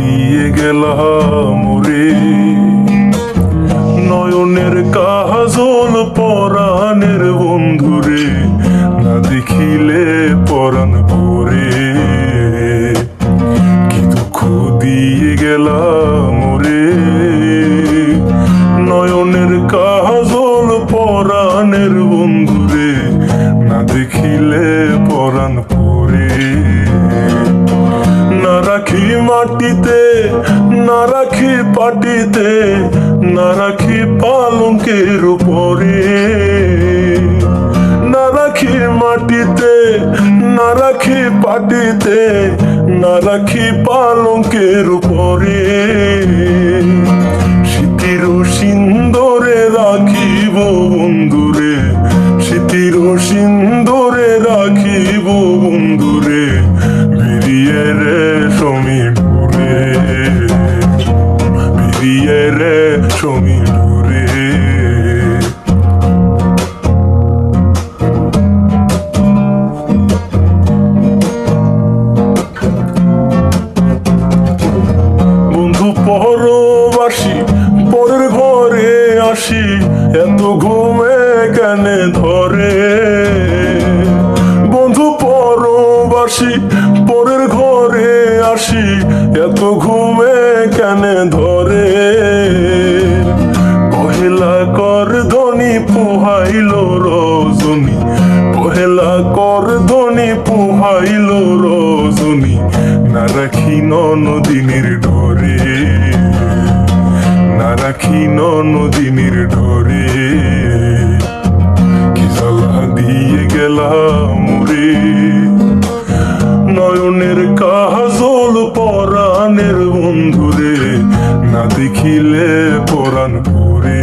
দিয়ে গেলাম রে, নয়নের কাজল পরাণের বন্ধুরে, না দেখিলে পরাণ ভরে। কি দুঃখ দিয়ে গেলাম রে, নয়নের কাজল পরাণের বন্ধুরে, না দেখিলে পরাণ ভরে। না রাখি মাটিতে, না রাখি পাটিতে, না রাখি পালঙ্কের উপরে। না রাখি মাটিতে, না রাখি পাটিতে, না রাখি পালঙ্কের উপরে। স্মৃতির সিন্দুরে রাখিব বন্ধুরে, স্মৃতির সিন্দুরে রাখিব বন্ধুরে, বেরিয়ে রে সমীপুরে, বেরিয়ে রে সমীপুরে। বন্ধু পরবাসী পরের ঘরে আসি, এত ঘুমে কেন ধরে। বন্ধু পরবাসী পরের ঘরে আসি, এত ঘুমে কেন ধরে। পহেলা কর ধ্বনি পোহাইল রজনী, পহেলা কর ধ্বনি পোহাইল রজনী, না রাখি নদিনীর ডোরে, না রাখি নদিনীর ডোরে। কি জ্বালা দিয়ে গেলাম রে, নয়নের কাজল পরাণের বন্ধুরে, না দেখিলে পরাণ ভরে।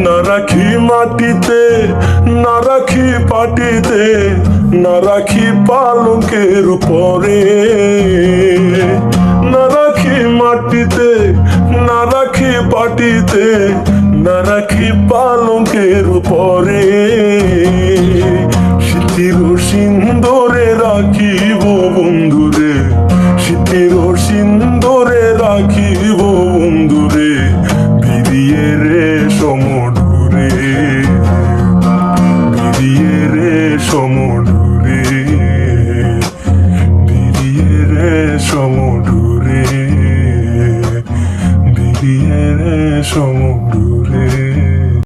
না রাখি মাটিতে, না রাখি পাটিতে, না রাখি পালঙ্কের উপরে। না রাখি মাটিতে, না রাখি পাটিতে, না রাখি পালঙ্কের উপরে।